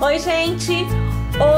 Oi, gente!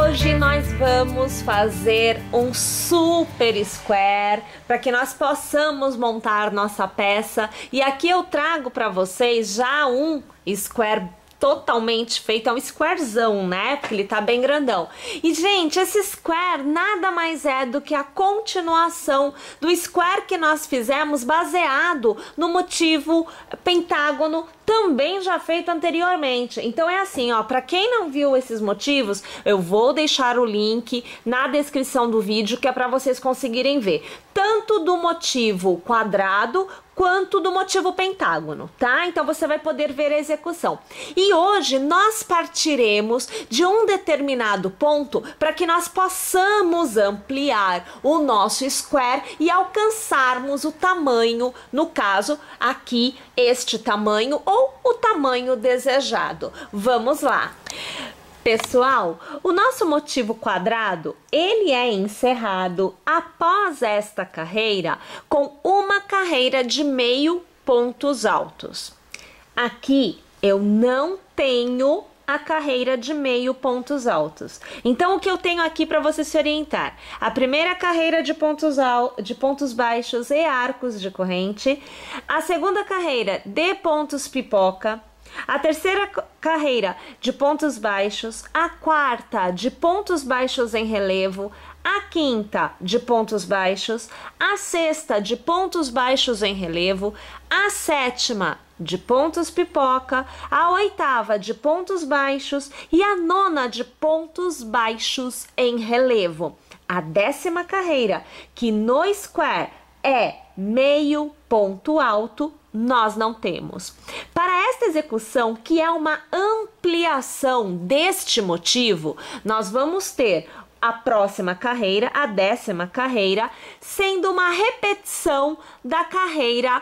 Hoje nós vamos fazer um super square para que nós possamos montar nossa peça. E aqui eu trago para vocês já um square totalmente feito, é um squarezão, né? Porque ele tá bem grandão. E, gente, esse square nada mais é do que a continuação do square que nós fizemos baseado no motivo pentágono, também já feito anteriormente. Então é assim, ó, para quem não viu esses motivos, eu vou deixar o link na descrição do vídeo, que é para vocês conseguirem ver tanto do motivo quadrado quanto do motivo pentágono, tá? Então você vai poder ver a execução. E hoje nós partiremos de um determinado ponto para que nós possamos ampliar o nosso square e alcançarmos o tamanho, no caso aqui, este tamanho ou o tamanho desejado. Vamos lá. Pessoal, o nosso motivo quadrado, ele é encerrado após esta carreira com uma carreira de meio pontos altos. Aqui eu não tenho a carreira de meio pontos altos. Então, o que eu tenho aqui para você se orientar? A primeira carreira de pontos baixos e arcos de corrente. A segunda carreira de pontos pipoca. A terceira carreira de pontos baixos, a quarta de pontos baixos em relevo, a quinta de pontos baixos, a sexta de pontos baixos em relevo, a sétima de pontos pipoca, a oitava de pontos baixos e a nona de pontos baixos em relevo. A 10ª carreira, que no square é meio ponto alto, nós não temos. Para esta execução, que é uma ampliação deste motivo, nós vamos ter a próxima carreira, a 10ª carreira, sendo uma repetição da carreira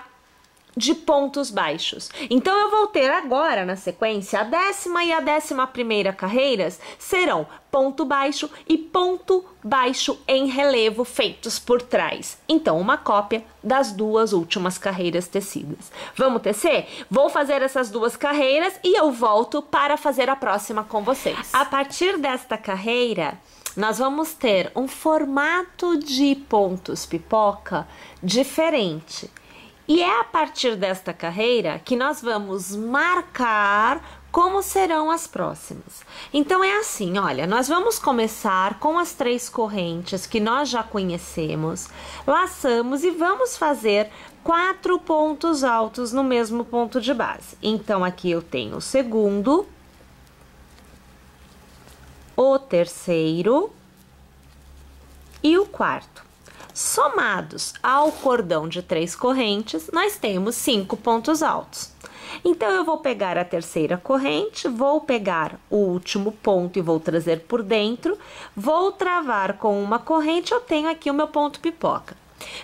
de pontos baixos. Então eu vou ter agora na sequência a 10ª e a 11ª carreiras serão ponto baixo e ponto baixo em relevo feitos por trás. Então uma cópia das duas últimas carreiras tecidas. Vamos tecer? Vou fazer essas duas carreiras e eu volto para fazer a próxima com vocês. A partir desta carreira, nós vamos ter um formato de pontos pipoca diferente. E é a partir desta carreira que nós vamos marcar como serão as próximas. Então é assim, olha, nós vamos começar com as 3 correntes que nós já conhecemos, laçamos e vamos fazer 4 pontos altos no mesmo ponto de base. Então aqui eu tenho o segundo, o terceiro e o quarto. Somados ao cordão de 3 correntes, nós temos 5 pontos altos. Então, eu vou pegar a terceira corrente, vou pegar o último ponto e vou trazer por dentro, vou travar com uma corrente, eu tenho aqui o meu ponto pipoca.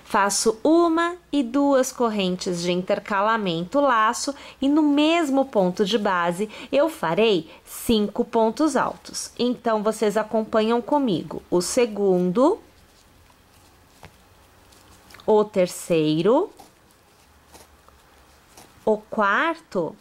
Faço 1 e 2 correntes de intercalamento, laço, e no mesmo ponto de base eu farei 5 pontos altos. Então, vocês acompanham comigo o segundo, o terceiro, o quarto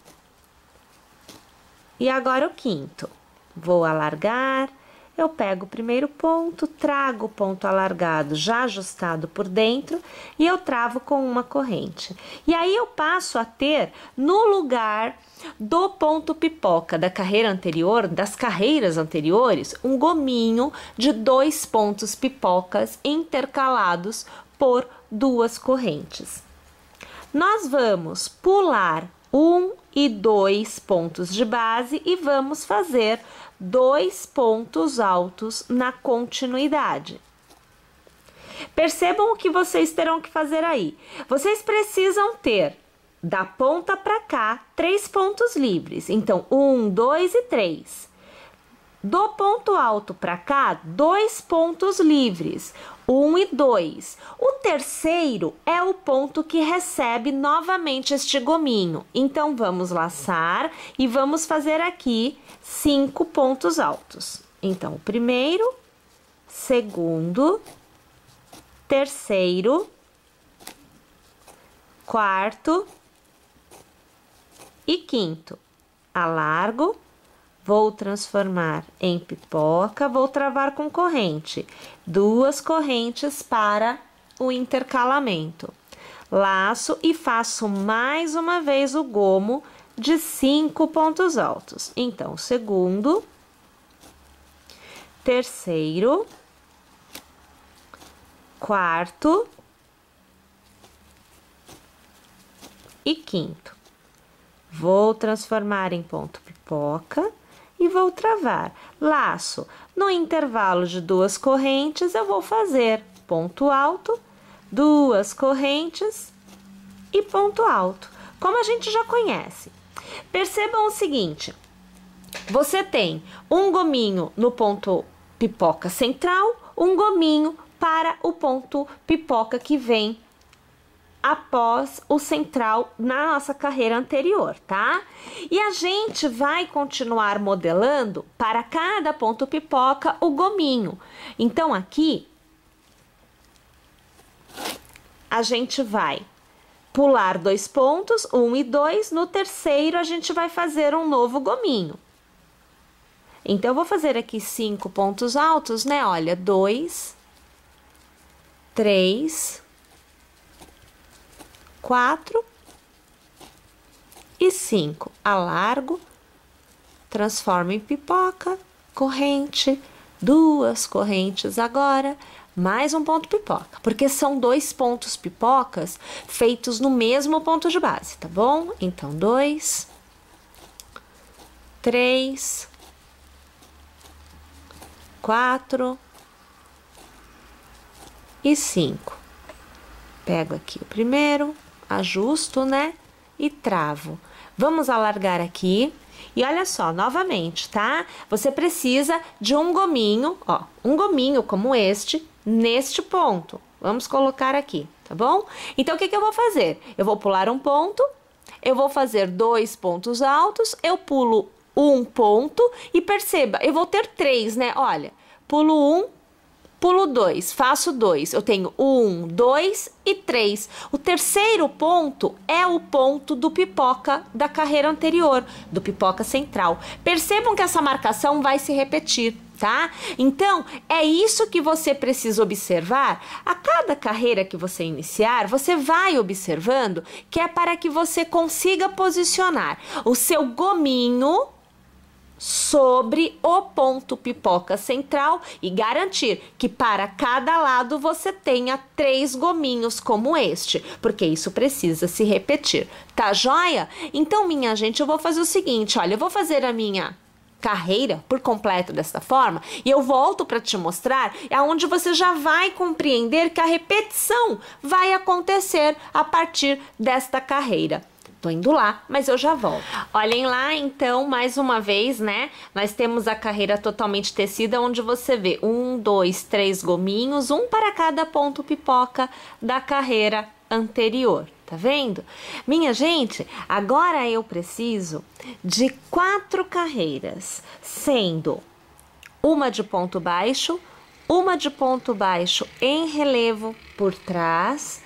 e agora o quinto. Vou alargar, eu pego o primeiro ponto, trago o ponto alargado já ajustado por dentro e eu travo com uma corrente. E aí eu passo a ter no lugar do ponto pipoca da carreira anterior, das carreiras anteriores, um gominho de 2 pontos pipocas intercalados por 2 correntes. Nós vamos pular 1 e 2 pontos de base e vamos fazer 2 pontos altos na continuidade. Percebam o que vocês terão que fazer aí. Vocês precisam ter da ponta para cá 3 pontos livres. Então, 1, 2 e 3. Do ponto alto para cá, 2 pontos livres, 1 e 2. O terceiro é o ponto que recebe novamente este gominho. Então, vamos laçar e vamos fazer aqui 5 pontos altos. Então, o primeiro, segundo, terceiro, quarto e quinto. Alargo, vou transformar em pipoca, vou travar com corrente. 2 correntes para o intercalamento. Laço e faço mais uma vez o gomo de 5 pontos altos. Então, segundo, terceiro, quarto e quinto. Vou transformar em ponto pipoca e vou travar. Laço. No intervalo de 2 correntes, eu vou fazer ponto alto, 2 correntes e ponto alto, como a gente já conhece. Percebam o seguinte, você tem um gominho no ponto pipoca central, um gominho para o ponto pipoca que vem após o central na nossa carreira anterior, tá? E a gente vai continuar modelando para cada ponto pipoca o gominho. Então, aqui, a gente vai pular 2 pontos, 1 e 2, no terceiro a gente vai fazer um novo gominho. Então, eu vou fazer aqui 5 pontos altos, né? Olha, 2, 3, 4 e 5. Alargo, transformo em pipoca, corrente, 2 correntes agora, mais um ponto pipoca, porque são 2 pontos pipocas feitos no mesmo ponto de base, tá bom? Então, 2, 3, 4 e 5. Pego aqui o primeiro, ajusto, né? E travo. Vamos alargar aqui. E olha só, novamente, tá? Você precisa de um gominho, ó, um gominho como este, neste ponto. Vamos colocar aqui, tá bom? Então, o que que eu vou fazer? Eu vou pular um ponto, eu vou fazer 2 pontos altos, eu pulo um ponto e perceba, eu vou ter 3, né? Olha, pulo 1, pulo 2, faço 2, eu tenho 1, 2 e 3. O terceiro ponto é o ponto do pipoca da carreira anterior, do pipoca central. Percebam que essa marcação vai se repetir, tá? Então, é isso que você precisa observar. A cada carreira que você iniciar, você vai observando que é para que você consiga posicionar o seu gominho sobre o ponto pipoca central e garantir que para cada lado você tenha 3 gominhos como este, porque isso precisa se repetir, tá joia? Então, minha gente, eu vou fazer o seguinte, olha, eu vou fazer a minha carreira por completo desta forma e eu volto para te mostrar aonde você já vai compreender que a repetição vai acontecer a partir desta carreira. Tô indo lá, mas eu já volto. Olhem lá, então, mais uma vez, né? Nós temos a carreira totalmente tecida, onde você vê 1, 2, 3 gominhos, um para cada ponto pipoca da carreira anterior. Tá vendo? Minha gente, agora eu preciso de 4 carreiras, sendo uma de ponto baixo, uma de ponto baixo em relevo por trás,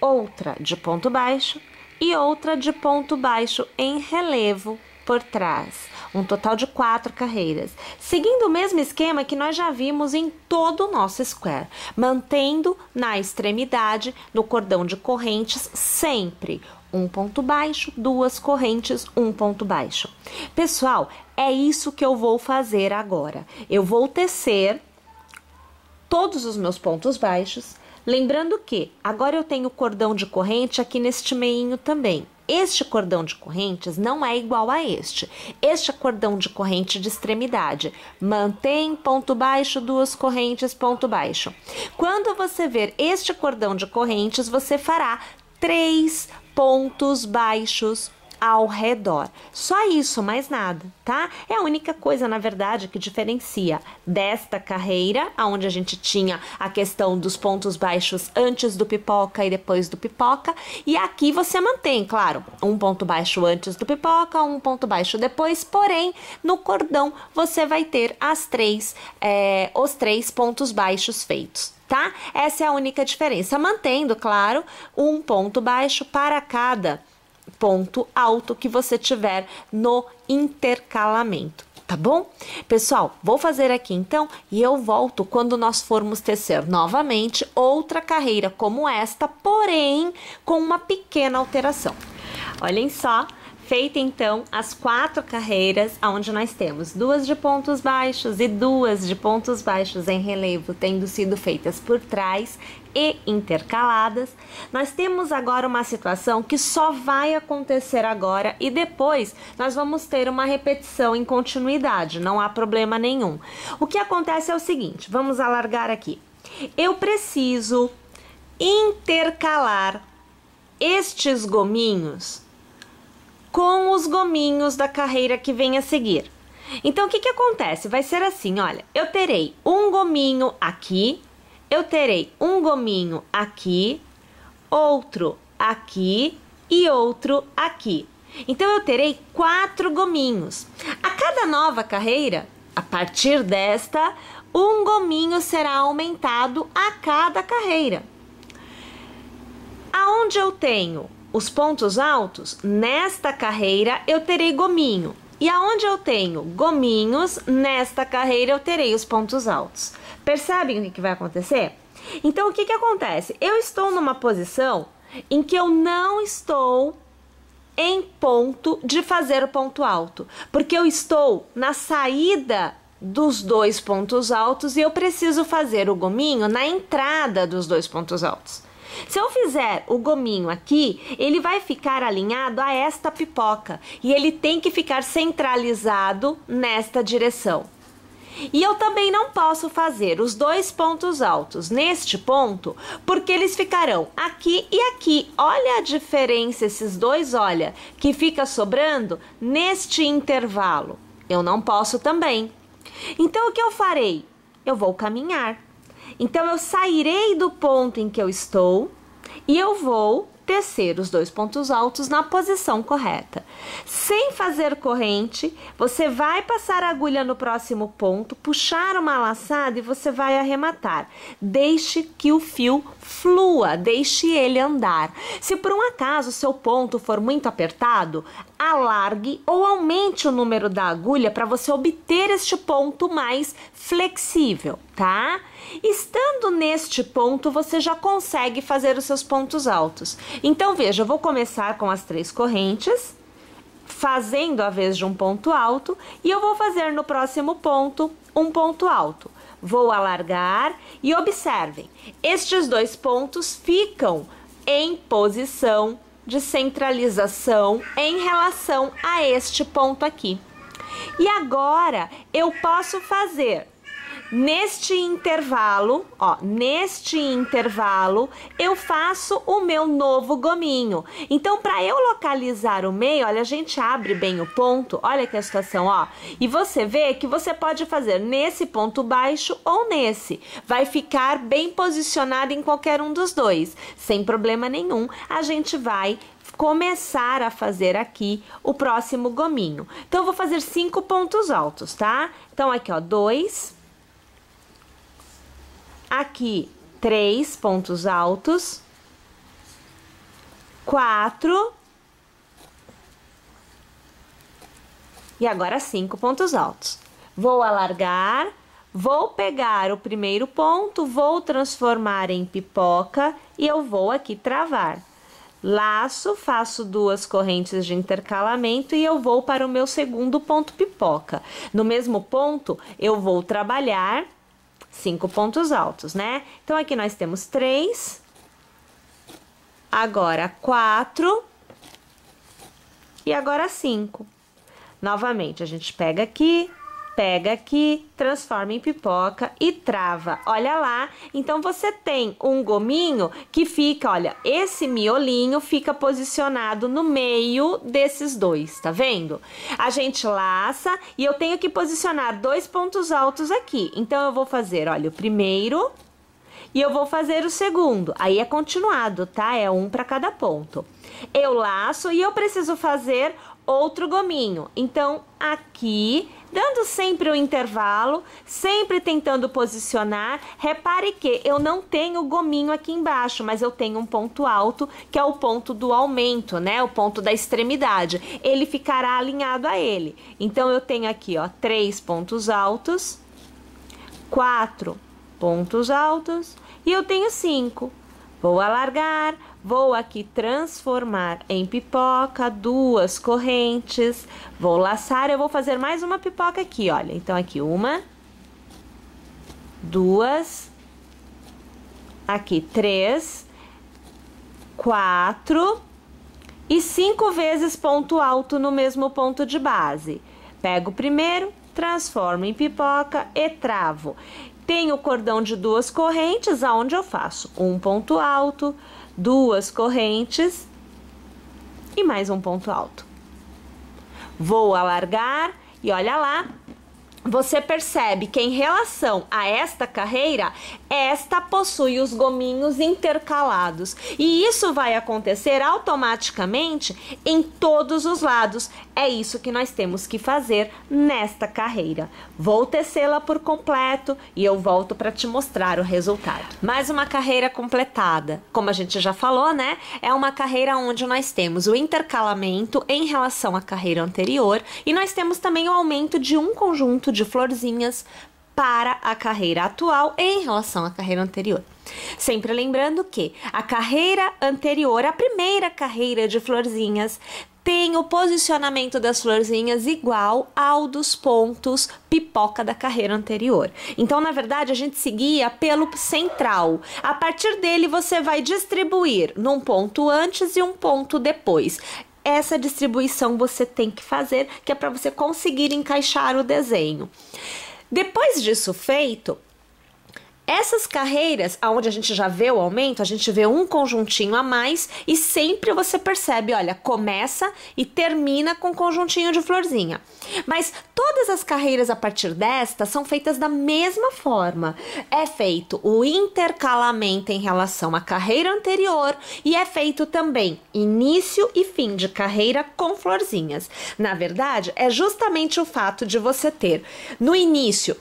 outra de ponto baixo, e outra de ponto baixo em relevo por trás. Um total de 4 carreiras. Seguindo o mesmo esquema que nós já vimos em todo o nosso square. Mantendo na extremidade, no cordão de correntes, sempre um ponto baixo, 2 correntes, um ponto baixo. Pessoal, é isso que eu vou fazer agora. Eu vou tecer todos os meus pontos baixos. Lembrando que agora eu tenho cordão de corrente aqui neste meinho também. Este cordão de correntes não é igual a este. Este é cordão de corrente de extremidade. Mantém ponto baixo, 2 correntes, ponto baixo. Quando você ver este cordão de correntes, você fará 3 pontos baixos ao redor. Só isso, mais nada, tá? É a única coisa, na verdade, que diferencia desta carreira, onde a gente tinha a questão dos pontos baixos antes do pipoca e depois do pipoca, e aqui você mantém, claro, um ponto baixo antes do pipoca, um ponto baixo depois, porém, no cordão você vai ter os 3 pontos baixos feitos. Tá? Essa é a única diferença, mantendo, claro, um ponto baixo para cada ponto alto que você tiver no intercalamento, Tá bom? Pessoal, vou fazer aqui então e eu volto quando nós formos tecer novamente outra carreira como esta, porém com uma pequena alteração. Olhem só, feita então as 4 carreiras, onde nós temos 2 de pontos baixos e 2 de pontos baixos em relevo, tendo sido feitas por trás e intercaladas, nós temos agora uma situação que só vai acontecer agora e depois nós vamos ter uma repetição em continuidade, não há problema nenhum. O que acontece é o seguinte, vamos alargar aqui. Eu preciso intercalar estes gominhos com os gominhos da carreira que vem a seguir. Então, o que acontece? Vai ser assim, olha, eu terei um gominho aqui, eu terei um gominho aqui, outro aqui e outro aqui. Então, eu terei 4 gominhos. A cada nova carreira, a partir desta, um gominho será aumentado a cada carreira. Aonde eu tenho os pontos altos, nesta carreira eu terei gominho. E aonde eu tenho gominhos, nesta carreira eu terei os pontos altos. Percebem o que vai acontecer? Então, o que acontece? Eu estou numa posição em que eu não estou em ponto de fazer o ponto alto, porque eu estou na saída dos 2 pontos altos e eu preciso fazer o gominho na entrada dos 2 pontos altos. Se eu fizer o gominho aqui, ele vai ficar alinhado a esta pipoca e ele tem que ficar centralizado nesta direção. E eu também não posso fazer os 2 pontos altos neste ponto, porque eles ficarão aqui e aqui. Olha a diferença, esses dois, olha, que fica sobrando neste intervalo. Eu não posso também. Então, o que eu farei? Eu vou caminhar. Então, eu sairei do ponto em que eu estou e eu vou tecer os 2 pontos altos na posição correta. Sem fazer corrente, você vai passar a agulha no próximo ponto, puxar uma laçada e você vai arrematar. Deixe que o fio flua, deixe ele andar. Se por um acaso o seu ponto for muito apertado, alargue ou aumente o número da agulha para você obter este ponto mais flexível, tá? Estando neste ponto, você já consegue fazer os seus pontos altos. Então, veja, eu vou começar com as 3 correntes, fazendo a vez de um ponto alto, e eu vou fazer no próximo ponto um ponto alto. Vou alargar e observem, estes 2 pontos ficam em posição de centralização em relação a este ponto aqui. E agora, eu posso fazer neste intervalo, ó, neste intervalo, eu faço o meu novo gominho. Então, para eu localizar o meio, olha, a gente abre bem o ponto, olha que a situação, ó. E você vê que você pode fazer nesse ponto baixo ou nesse. Vai ficar bem posicionado em qualquer um dos dois. Sem problema nenhum, a gente vai começar a fazer aqui o próximo gominho. Então, eu vou fazer 5 pontos altos, tá? Então, aqui, ó, 2... Aqui, 3 pontos altos, 4 e agora 5 pontos altos. Vou alargar, vou pegar o primeiro ponto, vou transformar em pipoca e eu vou aqui travar. Laço, faço 2 correntes de intercalamento e eu vou para o meu segundo ponto pipoca. No mesmo ponto, eu vou trabalhar 5 pontos altos, né? Então, aqui nós temos 3, agora 4 e agora 5. Novamente, a gente pega aqui, transforma em pipoca e trava. Olha lá, então você tem um gominho que fica, olha, esse miolinho fica posicionado no meio desses 2, tá vendo? A gente laça e eu tenho que posicionar 2 pontos altos aqui. Então, eu vou fazer, olha, o primeiro e eu vou fazer o segundo. Aí é continuado, tá? É um para cada ponto. Eu laço e eu preciso fazer outro gominho. Então, aqui, dando sempre o intervalo, sempre tentando posicionar. Repare que eu não tenho gominho aqui embaixo, mas eu tenho um ponto alto, que é o ponto do aumento, né? O ponto da extremidade. Ele ficará alinhado a ele. Então, eu tenho aqui, ó, 3 pontos altos, 4 pontos altos e eu tenho 5. Vou alargar, vou aqui transformar em pipoca, 2 correntes, vou laçar, eu vou fazer mais uma pipoca aqui, olha. Então, aqui 1, 2, aqui 3, 4 e 5 vezes ponto alto no mesmo ponto de base. Pego o primeiro, transformo em pipoca e travo. Tenho o cordão de 2 correntes, aonde eu faço um ponto alto, 2 correntes e mais um ponto alto. Vou alargar e olha lá, você percebe que em relação a esta carreira, esta possui os gominhos intercalados. E isso vai acontecer automaticamente em todos os lados. É isso que nós temos que fazer nesta carreira. Vou tecê-la por completo e eu volto para te mostrar o resultado. Mais uma carreira completada. Como a gente já falou, né? É uma carreira onde nós temos o intercalamento em relação à carreira anterior e nós temos também o aumento de um conjunto de florzinhas para a carreira atual em relação à carreira anterior. Sempre lembrando que a carreira anterior, a primeira carreira de florzinhas, tem o posicionamento das florzinhas igual ao dos pontos pipoca da carreira anterior. Então, na verdade, a gente seguia pelo central. A partir dele, você vai distribuir num ponto antes e um ponto depois. Essa distribuição você tem que fazer, que é para você conseguir encaixar o desenho. Depois disso feito, essas carreiras, onde a gente já vê o aumento, a gente vê um conjuntinho a mais e sempre você percebe, olha, começa e termina com um conjuntinho de florzinha. Mas todas as carreiras a partir desta são feitas da mesma forma. É feito o intercalamento em relação à carreira anterior e é feito também início e fim de carreira com florzinhas. Na verdade, é justamente o fato de você ter no início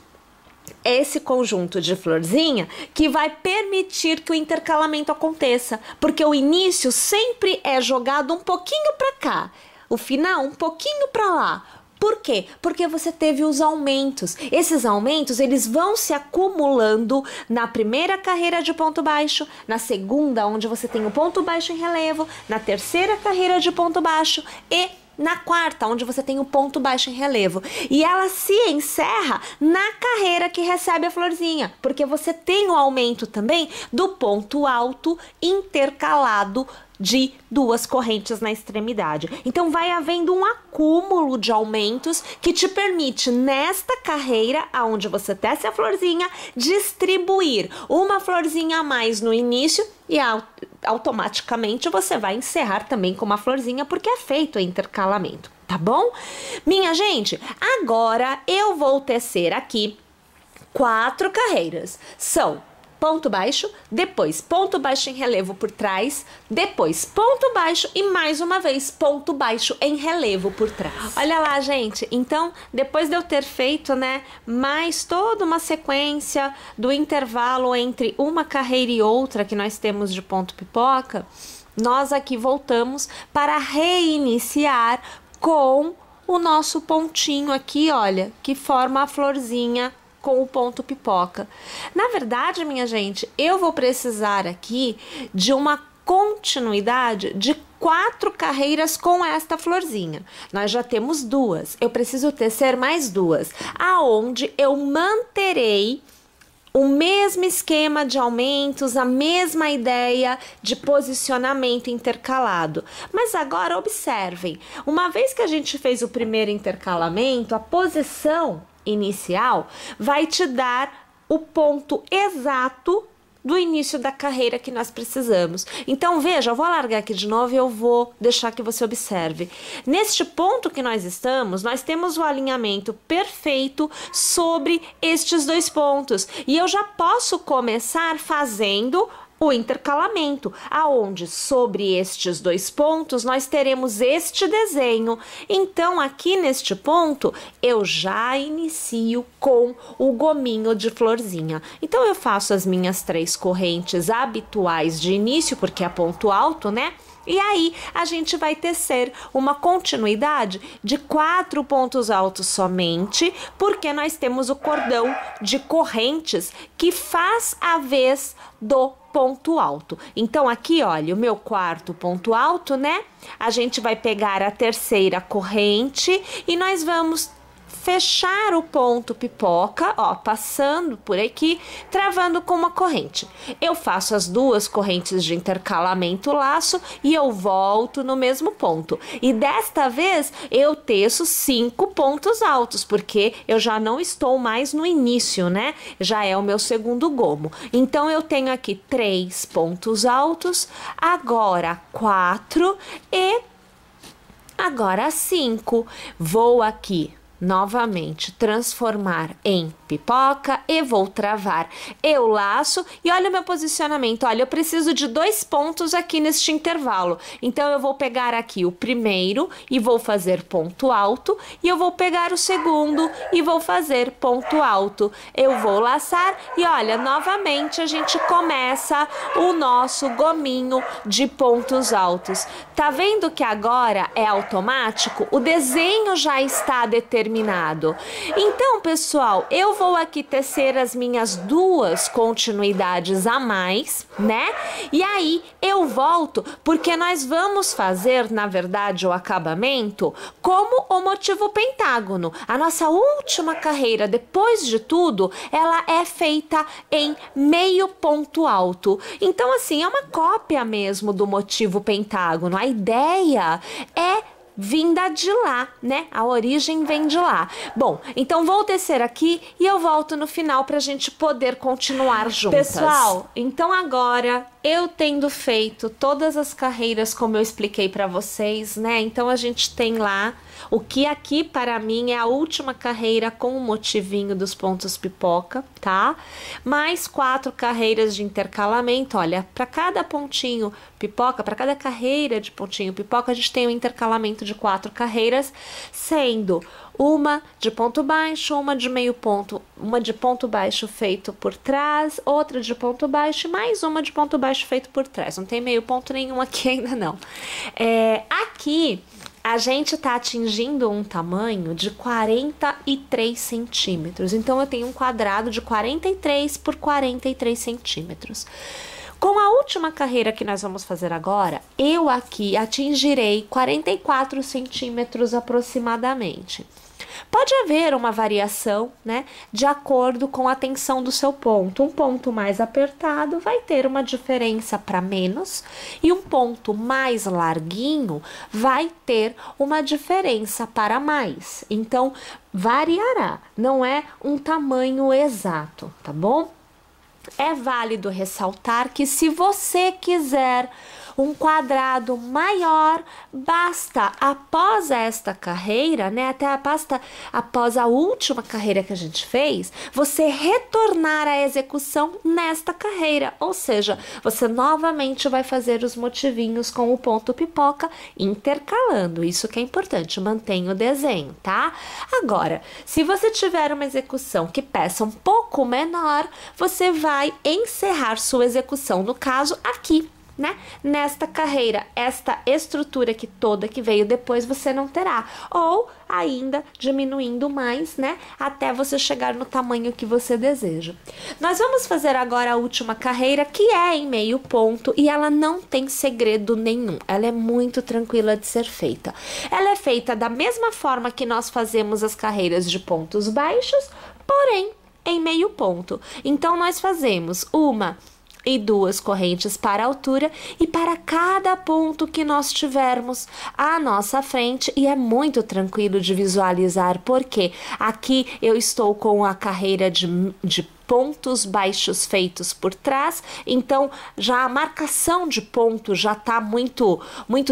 esse conjunto de florzinha que vai permitir que o intercalamento aconteça, porque o início sempre é jogado um pouquinho para cá, o final um pouquinho para lá. Por quê? Porque você teve os aumentos. Esses aumentos, eles vão se acumulando na primeira carreira de ponto baixo, na segunda, onde você tem o ponto baixo em relevo, na terceira carreira de ponto baixo e na quarta, onde você tem o ponto baixo em relevo. E ela se encerra na carreira que recebe a florzinha, porque você tem o aumento também do ponto alto intercalado de 2 correntes na extremidade. Então vai havendo um acúmulo de aumentos que te permite nesta carreira, aonde você tece a florzinha, distribuir uma florzinha a mais no início e automaticamente você vai encerrar também com uma florzinha, porque é feito o intercalamento, tá bom? Minha gente, agora eu vou tecer aqui 4 carreiras. São ponto baixo, depois ponto baixo em relevo por trás, depois ponto baixo e mais uma vez ponto baixo em relevo por trás. Olha lá, gente, então depois de eu ter feito, né, mais toda uma sequência do intervalo entre uma carreira e outra que nós temos de ponto pipoca, nós aqui voltamos para reiniciar com o nosso pontinho aqui, olha, que forma a florzinha com o ponto pipoca. Na verdade, minha gente, eu vou precisar aqui de uma continuidade de 4 carreiras com esta florzinha. Nós já temos 2. Eu preciso tecer mais 2, aonde eu manterei o mesmo esquema de aumentos, a mesma ideia de posicionamento intercalado. Mas agora observem, uma vez que a gente fez o primeiro intercalamento, a posição inicial vai te dar o ponto exato do início da carreira que nós precisamos. Então, veja, eu vou alargar aqui de novo e eu vou deixar que você observe. Neste ponto que nós estamos, nós temos o alinhamento perfeito sobre estes 2 pontos. E eu já posso começar fazendo o intercalamento, aonde sobre estes dois pontos nós teremos este desenho. Então, aqui neste ponto, eu já inicio com o gominho de florzinha. Então, eu faço as minhas 3 correntes habituais de início, porque é ponto alto, né? E aí, a gente vai tecer uma continuidade de 4 pontos altos somente, porque nós temos o cordão de correntes que faz a vez do ponto alto. Então, aqui, olha, o meu quarto ponto alto, né? A gente vai pegar a terceira corrente e nós vamos fechar o ponto pipoca, ó, passando por aqui, travando com uma corrente. Eu faço as 2 correntes de intercalamento laço e eu volto no mesmo ponto. E desta vez eu teço 5 pontos altos, porque eu já não estou mais no início, né? Já é o meu segundo gomo. Então eu tenho aqui 3 pontos altos, agora 4 e agora 5. Vou aqui novamente transformar em pipoca e vou travar. Eu laço e olha o meu posicionamento. Olha, eu preciso de 2 pontos aqui neste intervalo. Então, eu vou pegar aqui o primeiro e vou fazer ponto alto. E eu vou pegar o segundo e vou fazer ponto alto. Eu vou laçar e olha, novamente a gente começa o nosso gominho de pontos altos. Tá vendo que agora é automático? O desenho já está determinado. Então, pessoal, eu vou aqui tecer as minhas 2 continuidades a mais, né? E aí eu volto, porque nós vamos fazer, na verdade, o acabamento como o motivo pentágono. A nossa última carreira, depois de tudo, ela é feita em meio ponto alto. Então, assim, é uma cópia mesmo do motivo pentágono. A ideia é vinda de lá, né? A origem vem de lá. Bom, então vou tecer aqui e eu volto no final pra gente poder continuar juntas. Pessoal, então agora eu tendo feito todas as carreiras como eu expliquei pra vocês, né? Então a gente tem lá o que aqui para mim é a última carreira com o motivinho dos pontos pipoca, tá? Mais 4 carreiras de intercalamento. Olha, para cada pontinho pipoca, para cada carreira de pontinho pipoca, a gente tem um intercalamento de 4 carreiras, sendo uma de ponto baixo, uma de meio ponto, uma de ponto baixo feito por trás, outra de ponto baixo e mais uma de ponto baixo feito por trás. Não tem meio ponto nenhum aqui ainda não. Aqui a gente tá atingindo um tamanho de 43 centímetros. Então, eu tenho um quadrado de 43 por 43 centímetros. Com a última carreira que nós vamos fazer agora, eu aqui atingirei 44 centímetros aproximadamente. Pode haver uma variação, né, de acordo com a tensão do seu ponto. Um ponto mais apertado vai ter uma diferença para menos e um ponto mais larguinho vai ter uma diferença para mais. Então, variará, não é um tamanho exato, tá bom? É válido ressaltar que se você quiser um quadrado maior, basta após esta carreira, né, até basta após a última carreira que a gente fez, você retornar à execução nesta carreira, ou seja, você novamente vai fazer os motivinhos com o ponto pipoca intercalando, isso que é importante, mantenha o desenho, tá? Agora, se você tiver uma execução que peça um pouco menor, você vai encerrar sua execução, no caso aqui, né? Nesta carreira, esta estrutura aqui toda que veio depois você não terá, ou ainda diminuindo mais, né? Até você chegar no tamanho que você deseja. Nós vamos fazer agora a última carreira, que é em meio ponto, e ela não tem segredo nenhum, ela é muito tranquila de ser feita. Ela é feita da mesma forma que nós fazemos as carreiras de pontos baixos, porém em meio ponto. Então, nós fazemos uma e 2 correntes para a altura e para cada ponto que nós tivermos à nossa frente, e é muito tranquilo de visualizar, porque aqui eu estou com a carreira de pontos baixos feitos por trás, então já a marcação de ponto já tá muito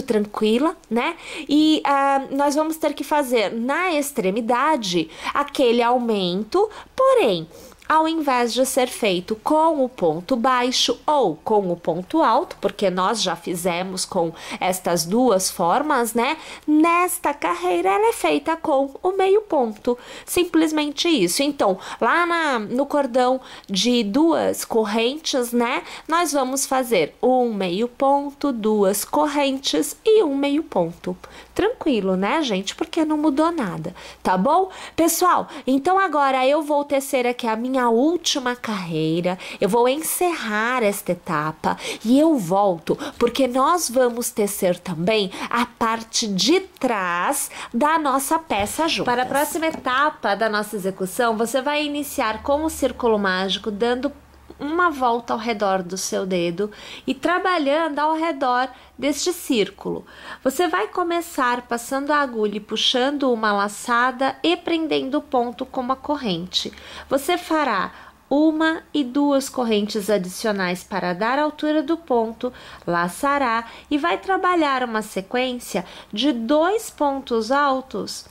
tranquila, né? E nós vamos ter que fazer na extremidade aquele aumento, porém ao invés de ser feito com o ponto baixo ou com o ponto alto, porque nós já fizemos com estas duas formas, né? Nesta carreira ela é feita com o meio ponto, simplesmente isso. Então, lá no cordão de duas correntes, né? Nós vamos fazer um meio ponto, duas correntes e um meio ponto. Tranquilo, né, gente? Porque não mudou nada, tá bom? Pessoal, então agora eu vou tecer aqui a minha última carreira, eu vou encerrar esta etapa e eu volto, porque nós vamos tecer também a parte de trás da nossa peça juntas. Para a próxima etapa da nossa execução, você vai iniciar com o círculo mágico, dando uma volta ao redor do seu dedo e trabalhando ao redor deste círculo. Você vai começar passando a agulha e puxando uma laçada e prendendo o ponto com uma corrente. Você fará uma e duas correntes adicionais para dar a altura do ponto, laçará e vai trabalhar uma sequência de 2 pontos altos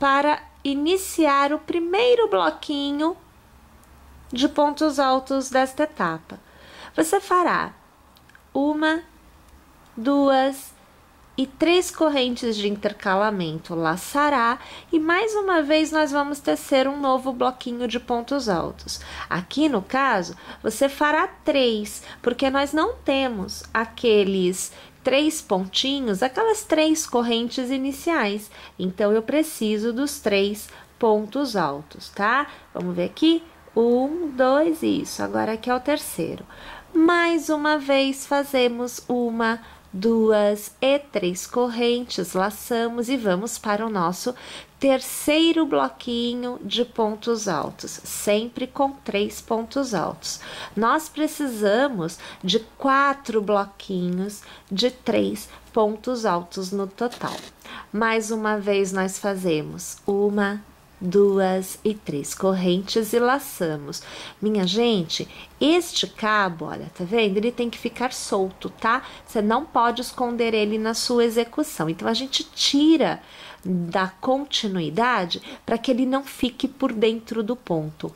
para iniciar o primeiro bloquinho de pontos altos desta etapa. Você fará uma, duas e 3 correntes de intercalamento, laçará e mais uma vez nós vamos tecer um novo bloquinho de pontos altos. Aqui no caso, você fará 3, porque nós não temos aqueles 3 pontinhos, aquelas 3 correntes iniciais. Então, eu preciso dos 3 pontos altos, tá? Vamos ver aqui. 1, 2, isso. Agora aqui é o terceiro. Mais uma vez, fazemos uma, 2 e 3 correntes, laçamos e vamos para o nosso terceiro bloquinho de pontos altos, sempre com 3 pontos altos. Nós precisamos de 4 bloquinhos de 3 pontos altos no total. Mais uma vez, nós fazemos uma, 2 e 3 correntes e laçamos. Minha gente, este cabo, olha, tá vendo? Ele tem que ficar solto, tá? Você não pode esconder ele na sua execução. Então, a gente tira da continuidade para que ele não fique por dentro do ponto.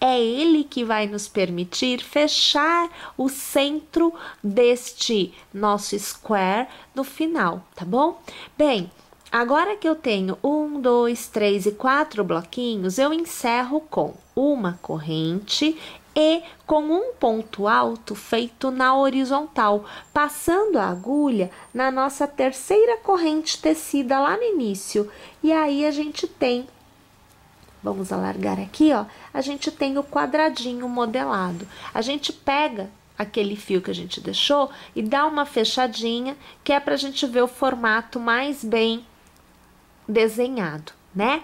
É ele que vai nos permitir fechar o centro deste nosso square no final, tá bom? Bem, agora que eu tenho 1, 2, 3 e 4 bloquinhos, eu encerro com uma corrente e com um ponto alto feito na horizontal, passando a agulha na nossa terceira corrente tecida lá no início. E aí a gente tem, vamos alargar aqui, ó, a gente tem o quadradinho modelado. A gente pega aquele fio que a gente deixou e dá uma fechadinha, que é pra gente ver o formato mais bem desenhado, né?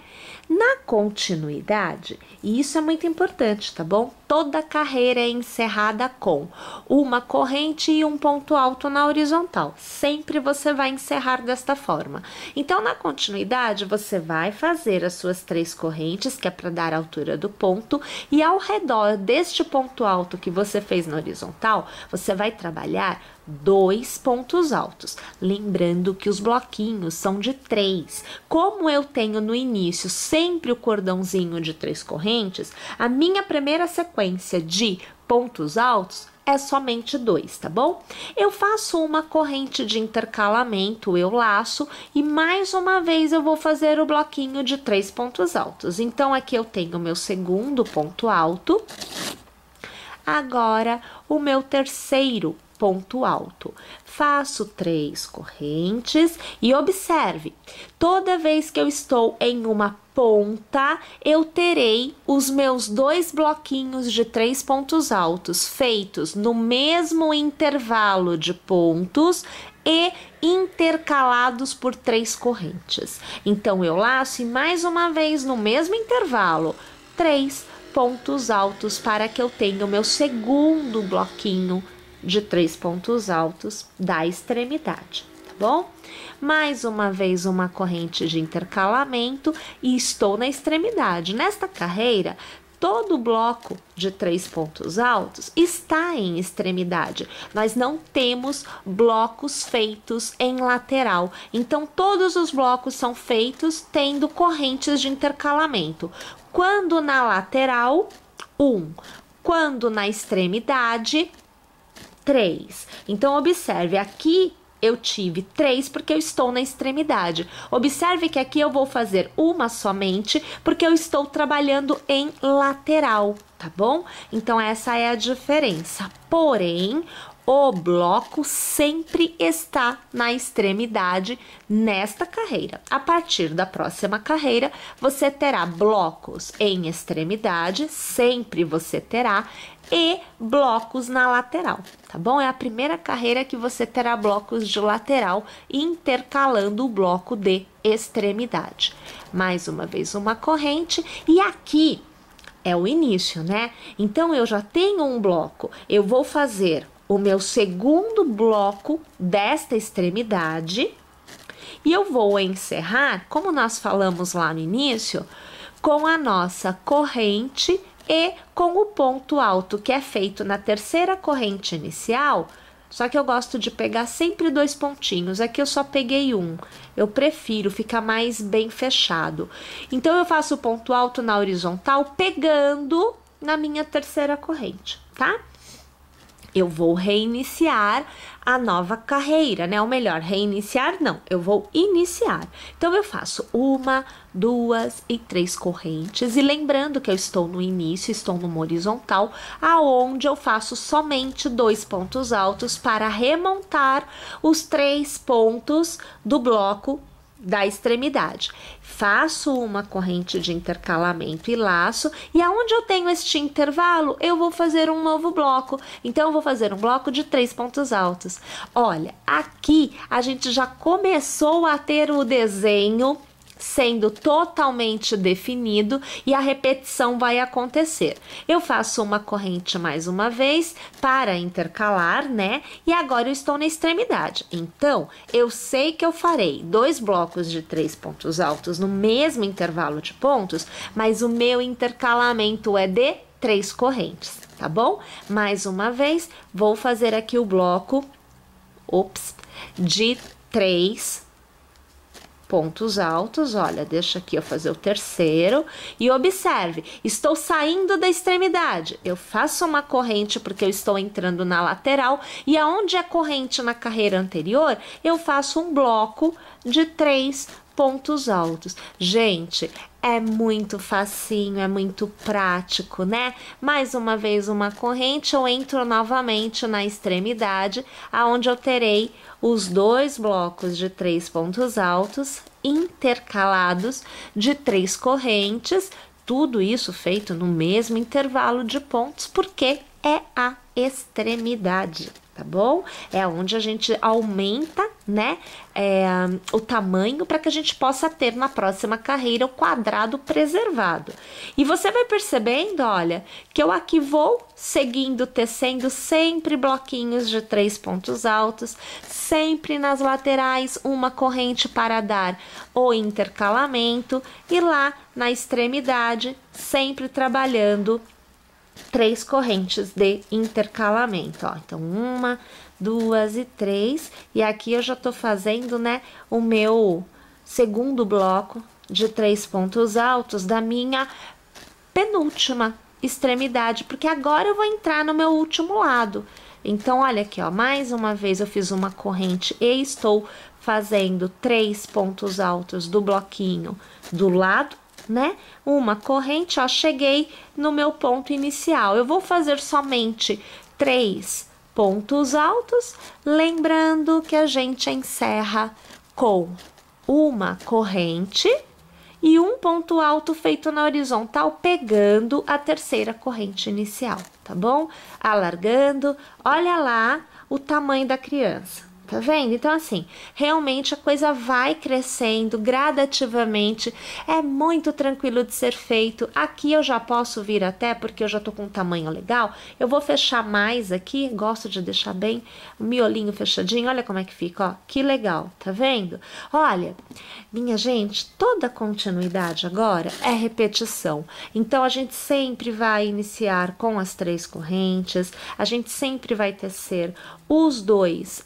Na continuidade, e isso é muito importante, tá bom? Toda carreira é encerrada com uma corrente e um ponto alto na horizontal. Sempre você vai encerrar desta forma. Então, na continuidade, você vai fazer as suas 3 correntes, que é para dar a altura do ponto, e ao redor deste ponto alto que você fez na horizontal, você vai trabalhar 2 pontos altos. Lembrando que os bloquinhos são de 3. Como eu tenho no início sempre o cordãozinho de 3 correntes, a minha primeira sequência de pontos altos é somente 2, tá bom? Eu faço uma corrente de intercalamento, eu laço e mais uma vez eu vou fazer o bloquinho de 3 pontos altos. Então, aqui eu tenho o meu segundo ponto alto, agora o meu terceiro ponto alto. Faço 3 correntes e observe, toda vez que eu estou em uma ponta, eu terei os meus 2 bloquinhos de 3 pontos altos feitos no mesmo intervalo de pontos e intercalados por 3 correntes. Então, eu laço e mais uma vez no mesmo intervalo, 3 pontos altos para que eu tenha o meu segundo bloquinho de 3 pontos altos da extremidade, tá bom? Mais uma vez uma corrente de intercalamento e estou na extremidade. Nesta carreira, todo bloco de 3 pontos altos está em extremidade. Nós não temos blocos feitos em lateral. Então, todos os blocos são feitos tendo correntes de intercalamento. Quando na lateral, 1. Quando na extremidade, 3. Então, observe, aqui eu tive 3 porque eu estou na extremidade. Observe que aqui eu vou fazer uma somente porque eu estou trabalhando em lateral, tá bom? Então, essa é a diferença. Porém, o bloco sempre está na extremidade nesta carreira. A partir da próxima carreira, você terá blocos em extremidade, sempre você terá, e blocos na lateral, tá bom? É a primeira carreira que você terá blocos de lateral intercalando o bloco de extremidade. Mais uma vez uma corrente e aqui é o início, né? Então, eu já tenho um bloco, eu vou fazer o meu segundo bloco desta extremidade e eu vou encerrar, como nós falamos lá no início, com a nossa corrente e com o ponto alto, que é feito na terceira corrente inicial, só que eu gosto de pegar sempre 2 pontinhos, aqui eu só peguei um, eu prefiro ficar mais bem fechado. Então, eu faço o ponto alto na horizontal, pegando na minha terceira corrente, tá? Eu vou reiniciar a nova carreira, né? Ou melhor, reiniciar não, eu vou iniciar. Então, eu faço 1, 2 e 3 correntes. E lembrando que eu estou no início, estou numa horizontal, aonde eu faço somente 2 pontos altos para remontar os 3 pontos do bloco da extremidade. Faço uma corrente de intercalamento e laço, e aonde eu tenho este intervalo, eu vou fazer um novo bloco. Então, eu vou fazer um bloco de 3 pontos altos. Olha, aqui a gente já começou a ter o desenho sendo totalmente definido e a repetição vai acontecer. Eu faço uma corrente mais uma vez para intercalar, né? E agora eu estou na extremidade. Então, eu sei que eu farei 2 blocos de 3 pontos altos no mesmo intervalo de pontos, mas o meu intercalamento é de 3 correntes, tá bom? Mais uma vez, vou fazer aqui o bloco, de 3 pontos altos, olha, deixa aqui eu fazer o terceiro e observe, estou saindo da extremidade, eu faço uma corrente porque eu estou entrando na lateral e aonde é corrente na carreira anterior, eu faço um bloco de 3 pontos altos. Gente, é muito facinho, é muito prático, né? Mais uma vez uma corrente, eu entro novamente na extremidade, aonde eu terei os 2 blocos de 3 pontos altos intercalados de 3 correntes, tudo isso feito no mesmo intervalo de pontos, porque é a extremidade, tá bom? É onde a gente aumenta, né, o tamanho para que a gente possa ter na próxima carreira o quadrado preservado. E você vai percebendo, olha, que eu aqui vou seguindo, tecendo sempre bloquinhos de 3 pontos altos, sempre nas laterais uma corrente para dar o intercalamento e lá na extremidade sempre trabalhando 3 correntes de intercalamento, ó. Então, 1, 2 e 3. E aqui eu já tô fazendo, né, o meu segundo bloco de 3 pontos altos da minha penúltima extremidade, porque agora eu vou entrar no meu último lado. Então, olha aqui, ó, mais uma vez eu fiz uma corrente e estou fazendo 3 pontos altos do bloquinho do lado, né? Uma corrente, ó, cheguei no meu ponto inicial. Eu vou fazer somente 3 pontos altos, lembrando que a gente encerra com uma corrente e um ponto alto feito na horizontal, pegando a terceira corrente inicial, tá bom? Alargando, olha lá o tamanho da criança. Tá vendo? Então, assim, realmente a coisa vai crescendo gradativamente, é muito tranquilo de ser feito. Aqui eu já posso vir até, porque eu já tô com um tamanho legal, eu vou fechar mais aqui, gosto de deixar bem o miolinho fechadinho, olha como é que fica, ó, que legal, tá vendo? Olha, minha gente, toda continuidade agora é repetição, então a gente sempre vai iniciar com as 3 correntes, a gente sempre vai tecer os 2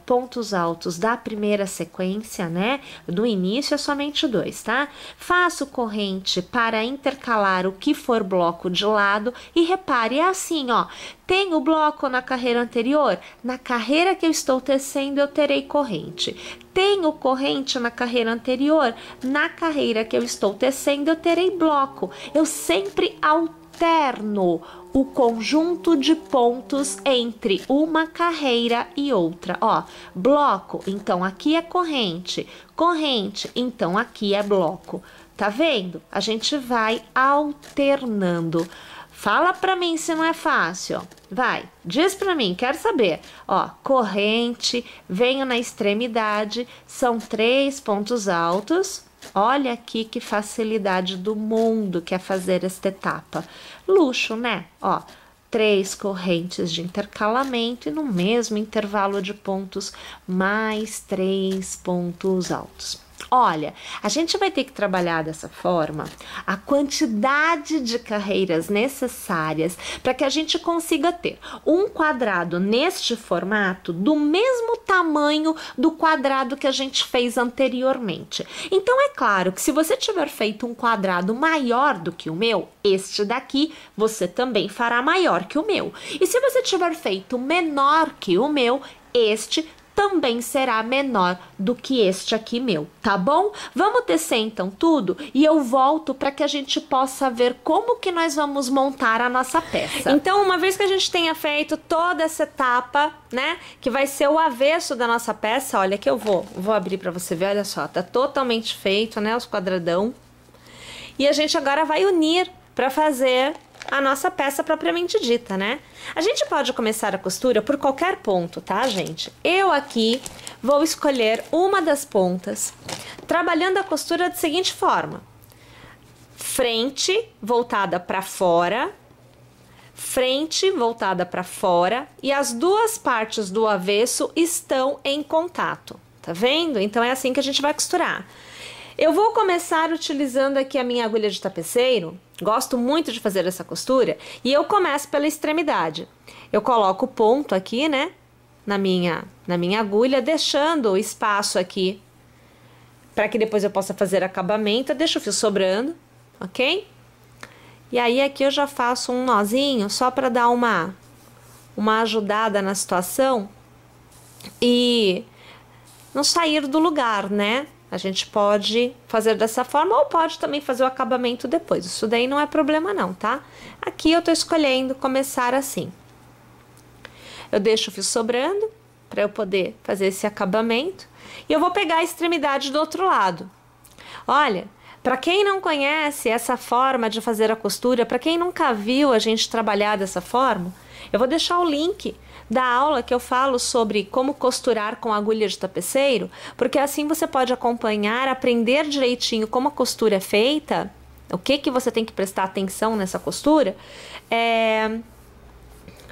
pontos altos da primeira sequência, né? No início é somente 2, tá? Faço corrente para intercalar o que for bloco de lado e repare, é assim, ó. Tenho bloco na carreira anterior? Na carreira que eu estou tecendo, eu terei corrente. Tenho corrente na carreira anterior? Na carreira que eu estou tecendo, eu terei bloco. Eu sempre alterno o conjunto de pontos entre uma carreira e outra. Ó, bloco, então aqui é corrente. Corrente, então aqui é bloco. Tá vendo? A gente vai alternando. Fala pra mim se não é fácil, ó. Vai, diz pra mim, quero saber. Ó, corrente, venho na extremidade, são 3 pontos altos. Olha aqui que facilidade do mundo que é fazer esta etapa. Luxo, né? Ó, 3 correntes de intercalamento e no mesmo intervalo de pontos, mais 3 pontos altos. Olha, a gente vai ter que trabalhar dessa forma a quantidade de carreiras necessárias para que a gente consiga ter um quadrado neste formato do mesmo tamanho do quadrado que a gente fez anteriormente. Então, é claro que se você tiver feito um quadrado maior do que o meu, este daqui, você também fará maior que o meu. E se você tiver feito menor que o meu, este também será menor do que este aqui meu, tá bom? Vamos tecer então tudo e eu volto para que a gente possa ver como que nós vamos montar a nossa peça. Então, uma vez que a gente tenha feito toda essa etapa, né, que vai ser o avesso da nossa peça, olha que eu vou abrir para você ver, olha só, tá totalmente feito, né, os quadradão. E a gente agora vai unir para fazer a nossa peça propriamente dita, né? A gente pode começar a costura por qualquer ponto, tá, gente? Eu aqui vou escolher uma das pontas, trabalhando a costura da seguinte forma: frente voltada para fora, frente voltada para fora e as duas partes do avesso estão em contato, tá vendo? Então é assim que a gente vai costurar. Eu vou começar utilizando aqui a minha agulha de tapeceiro, gosto muito de fazer essa costura, e eu começo pela extremidade. Eu coloco o ponto aqui, né, na minha agulha, deixando o espaço aqui, para que depois eu possa fazer acabamento, eu deixo o fio sobrando, ok? E aí aqui eu já faço um nozinho, só para dar uma ajudada na situação e não sair do lugar, né? A gente pode fazer dessa forma ou pode também fazer o acabamento depois. Isso daí não é problema não, tá? Aqui eu tô escolhendo começar assim. Eu deixo o fio sobrando para eu poder fazer esse acabamento. E eu vou pegar a extremidade do outro lado. Olha, para quem não conhece essa forma de fazer a costura, para quem nunca viu a gente trabalhar dessa forma, eu vou deixar o link da aula que eu falo sobre como costurar com agulha de tapeceiro, porque assim você pode acompanhar, aprender direitinho como a costura é feita, o que você tem que prestar atenção nessa costura,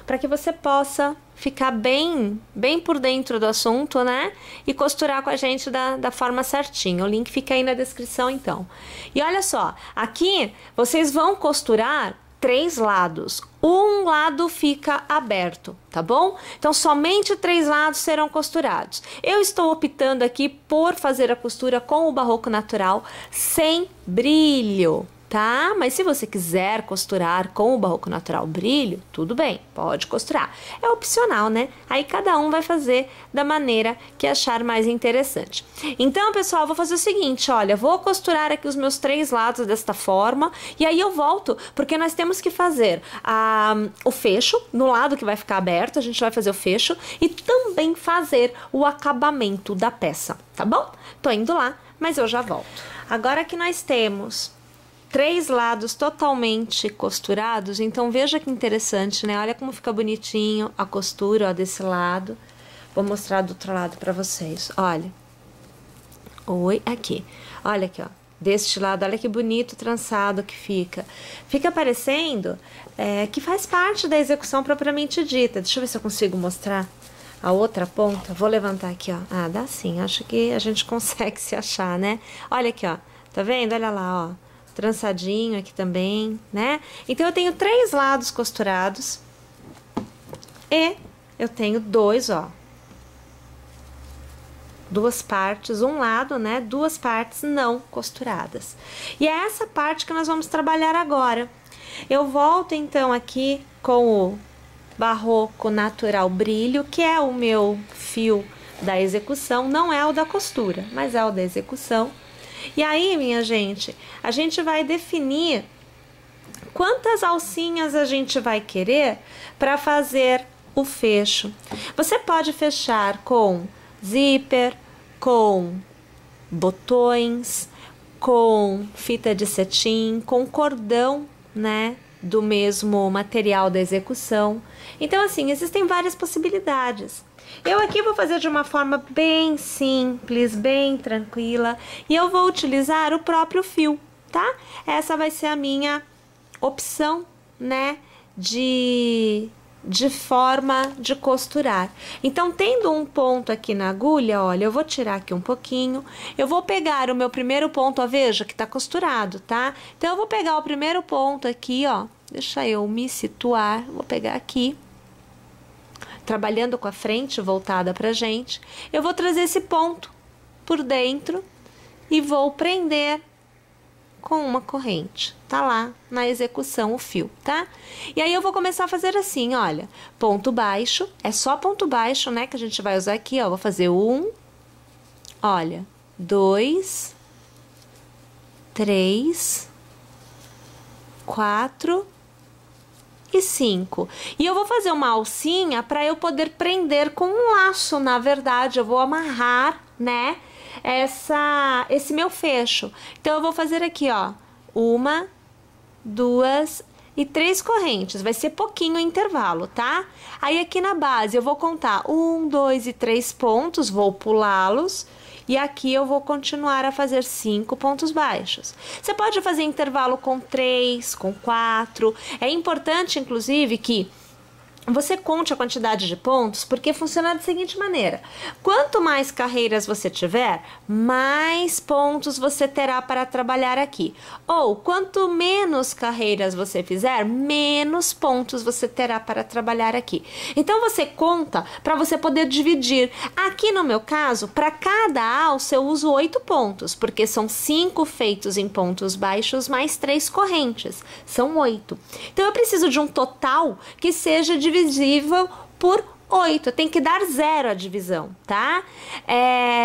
para que você possa ficar bem por dentro do assunto, né? E costurar com a gente da forma certinha. O link fica aí na descrição, então. E olha só, aqui vocês vão costurar 3 lados. Um lado fica aberto, tá bom? Então, somente 3 lados serão costurados. Eu estou optando aqui por fazer a costura com o barroco natural sem brilho, tá? Mas se você quiser costurar com o barroco natural brilho, tudo bem, pode costurar. É opcional, né? Aí cada um vai fazer da maneira que achar mais interessante. Então, pessoal, eu vou fazer o seguinte, olha, vou costurar aqui os meus 3 lados desta forma e aí eu volto, porque nós temos que fazer o fecho no lado que vai ficar aberto, a gente vai fazer o fecho e também fazer o acabamento da peça, tá bom? Tô indo lá, mas eu já volto. Agora que nós temos 3 lados totalmente costurados, então veja que interessante, né? Olha como fica bonitinho a costura, ó, desse lado. Vou mostrar do outro lado pra vocês, olha. Oi, aqui. Olha aqui, ó. Deste lado, olha que bonito trançado que fica. Fica parecendo que faz parte da execução propriamente dita. Deixa eu ver se eu consigo mostrar a outra ponta. Vou levantar aqui, ó. Ah, dá sim, acho que a gente consegue se achar, né? Olha aqui, ó. Tá vendo? Olha lá, ó. Trançadinho aqui também, né? Então, eu tenho 3 lados costurados e eu tenho 2, ó, duas partes, um lado, né? Duas partes não costuradas. E é essa parte que nós vamos trabalhar agora. Eu volto então aqui com o Barroco Natural Brilho, que é o meu fio da execução, não é o da costura, mas é o da execução. E aí, minha gente, a gente vai definir quantas alcinhas a gente vai querer para fazer o fecho. Você pode fechar com zíper, com botões, com fita de cetim, com cordão, né, do mesmo material da execução. Então, assim, existem várias possibilidades. Eu aqui vou fazer de uma forma bem simples, bem tranquila, e eu vou utilizar o próprio fio, tá? Essa vai ser a minha opção, né, de forma de costurar. Então, tendo um ponto aqui na agulha, olha, eu vou tirar aqui um pouquinho, eu vou pegar o meu primeiro ponto, ó, veja que tá costurado, tá? Então, eu vou pegar o primeiro ponto aqui, ó, deixa eu me situar, vou pegar aqui, trabalhando com a frente voltada pra gente, eu vou trazer esse ponto por dentro e vou prender com uma corrente, tá lá na execução o fio, tá? E aí eu vou começar a fazer assim, olha, ponto baixo, é só ponto baixo, né, que a gente vai usar aqui, ó, vou fazer 1, olha, 2, 3, 4 e 5. E eu vou fazer uma alcinha para eu poder prender com um laço, na verdade, eu vou amarrar, né, esse meu fecho. Então, eu vou fazer aqui, ó, 1, 2 e 3 correntes. Vai ser pouquinho o intervalo, tá? Aí, aqui na base, eu vou contar 1, 2 e 3 pontos, vou pulá-los. E aqui eu vou continuar a fazer 5 pontos baixos. Você pode fazer intervalo com 3, com 4. É importante, inclusive, que você conte a quantidade de pontos, porque funciona da seguinte maneira: quanto mais carreiras você tiver, mais pontos você terá para trabalhar aqui. Ou, quanto menos carreiras você fizer, menos pontos você terá para trabalhar aqui. Então, você conta para você poder dividir. Aqui no meu caso, para cada alça eu uso 8 pontos, porque são 5 feitos em pontos baixos mais 3 correntes. São 8. Então, eu preciso de um total que seja divisível por 8, tem que dar 0 a divisão, tá?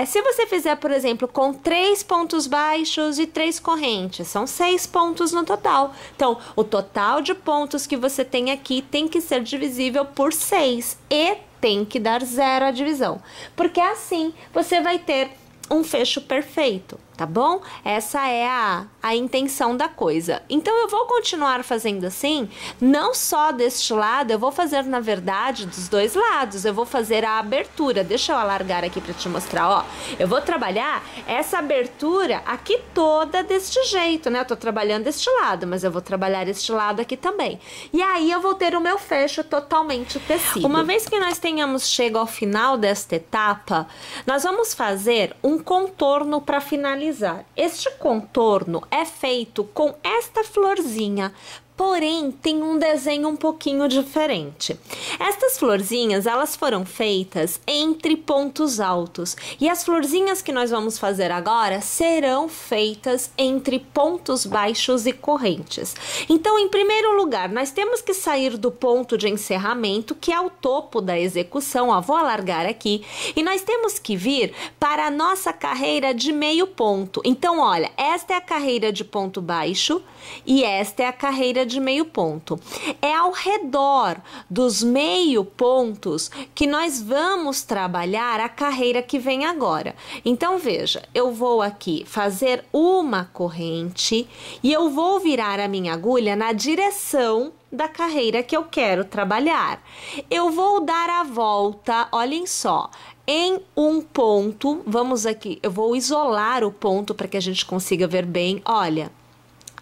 Se você fizer, por exemplo, com 3 pontos baixos e 3 correntes, são 6 pontos no total. Então, o total de pontos que você tem aqui tem que ser divisível por 6 e tem que dar 0 a divisão, porque assim você vai ter um fecho perfeito, tá bom? Essa é a intenção da coisa. Então, eu vou continuar fazendo assim, não só deste lado, eu vou fazer, na verdade, dos dois lados. Eu vou fazer a abertura. Deixa eu alargar aqui para te mostrar, ó. Eu vou trabalhar essa abertura aqui toda deste jeito, né? Eu tô trabalhando deste lado, mas eu vou trabalhar este lado aqui também. E aí, eu vou ter o meu fecho totalmente tecido. Uma vez que nós tenhamos chego ao final desta etapa, nós vamos fazer um contorno para finalizar. Este contorno é feito com esta florzinha, porém tem um desenho um pouquinho diferente. Estas florzinhas, elas foram feitas entre pontos altos, e as florzinhas que nós vamos fazer agora serão feitas entre pontos baixos e correntes. Então, em primeiro lugar, nós temos que sair do ponto de encerramento, que é o topo da execução, ó, vou alargar aqui, e nós temos que vir para a nossa carreira de meio ponto. Então, olha, esta é a carreira de ponto baixo e esta é a carreira de meio ponto. É ao redor dos meio pontos que nós vamos trabalhar a carreira que vem agora. Então, veja, eu vou aqui fazer uma corrente e eu vou virar a minha agulha na direção da carreira que eu quero trabalhar. Eu vou dar a volta, olhem só, em um ponto. Vamos aqui, eu vou isolar o ponto para que a gente consiga ver bem. Olha,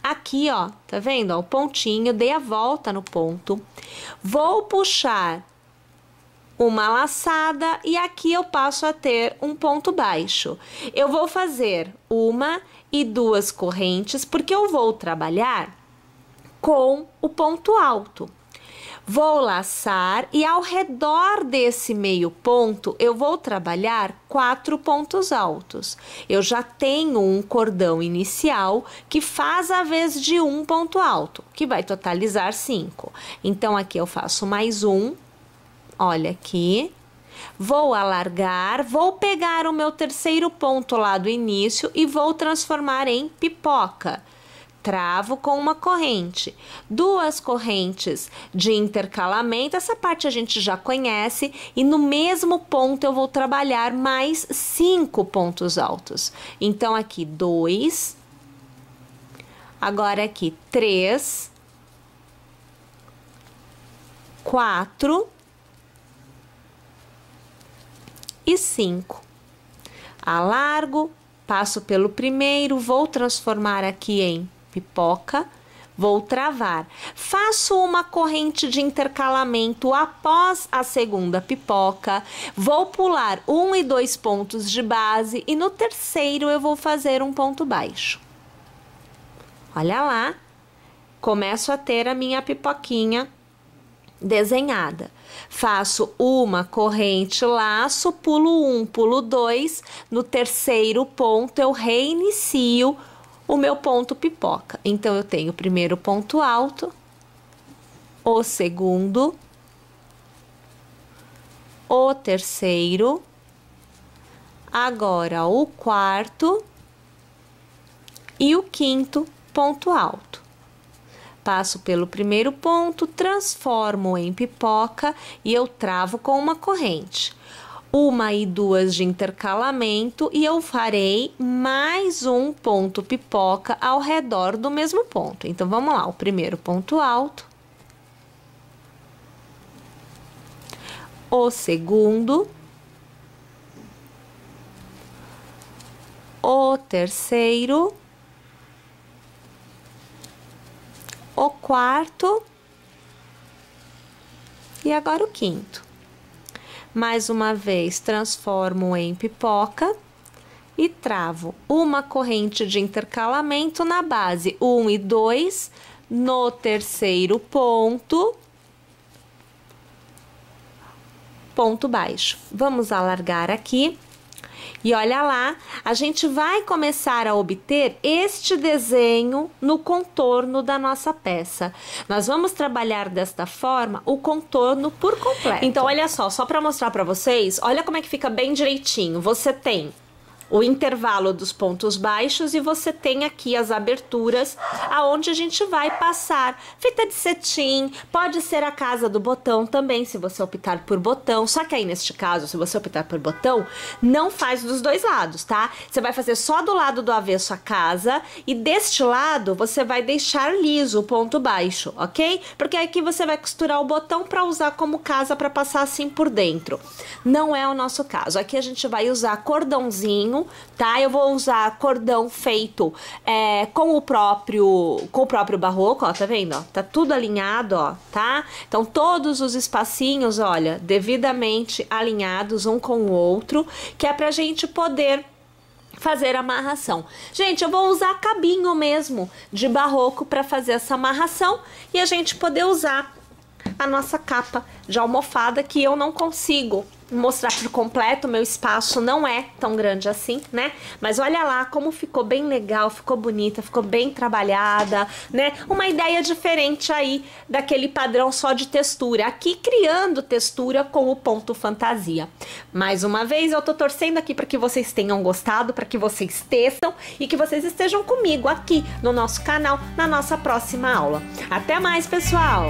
aqui, ó, tá vendo? Ó, o pontinho, dei a volta no ponto, vou puxar uma laçada e aqui eu passo a ter um ponto baixo. Eu vou fazer 1 e 2 correntes, porque eu vou trabalhar com o ponto alto. Vou laçar e ao redor desse meio ponto eu vou trabalhar 4 pontos altos. Eu já tenho um cordão inicial que faz a vez de um ponto alto, que vai totalizar 5. Então, aqui eu faço mais um, olha aqui. Vou alargar, vou pegar o meu terceiro ponto lá do início e vou transformar em pipoca. Travo com uma corrente, 2 correntes de intercalamento, essa parte a gente já conhece, e no mesmo ponto eu vou trabalhar mais 5 pontos altos. Então, aqui 2, agora aqui 3, 4 e 5. Alargo, passo pelo primeiro, vou transformar aqui em pipoca, vou travar. Faço uma corrente de intercalamento após a segunda pipoca, vou pular 1 e 2 pontos de base e no terceiro eu vou fazer um ponto baixo. Olha lá, começo a ter a minha pipoquinha desenhada. Faço uma corrente, laço, pulo 1, pulo 2, no terceiro ponto eu reinicio o meu ponto pipoca. Então, eu tenho o primeiro ponto alto, o segundo, o terceiro, agora o quarto e o quinto ponto alto. Passo pelo primeiro ponto, transformo em pipoca e eu travo com uma corrente. 1 e 2 de intercalamento e eu farei mais um ponto pipoca ao redor do mesmo ponto. Então, vamos lá, o primeiro ponto alto, o segundo, o terceiro, o quarto e agora o quinto. Mais uma vez, transformo em pipoca e travo uma corrente de intercalamento na base 1 e 2, no terceiro ponto, ponto baixo. Vamos alargar aqui. E olha lá, a gente vai começar a obter este desenho no contorno da nossa peça. Nós vamos trabalhar desta forma o contorno por completo. Então, olha só para mostrar para vocês, olha como é que fica bem direitinho. Você tem o intervalo dos pontos baixos e você tem aqui as aberturas aonde a gente vai passar fita de cetim, pode ser a casa do botão também, se você optar por botão, só que aí neste caso, se você optar por botão, não faz dos dois lados, tá? Você vai fazer só do lado do avesso a casa e deste lado você vai deixar liso o ponto baixo, ok? Porque aqui você vai costurar o botão para usar como casa para passar assim por dentro. Não é o nosso caso, aqui a gente vai usar cordãozinho, tá? Eu vou usar cordão feito com o próprio barroco, ó, tá vendo? Ó? Tá tudo alinhado, ó, tá? Então, todos os espacinhos, olha, devidamente alinhados um com o outro, que é pra gente poder fazer a amarração. Gente, eu vou usar cabinho mesmo de barroco para fazer essa amarração e a gente poder usar a nossa capa de almofada, que eu não consigo mostrar por completo, meu espaço não é tão grande assim, né? Mas olha lá como ficou bem legal, ficou bonita, ficou bem trabalhada, né? Uma ideia diferente aí daquele padrão só de textura, aqui criando textura com o ponto fantasia. Mais uma vez, eu tô torcendo aqui para que vocês tenham gostado, para que vocês testam e que vocês estejam comigo aqui no nosso canal, na nossa próxima aula. Até mais, pessoal!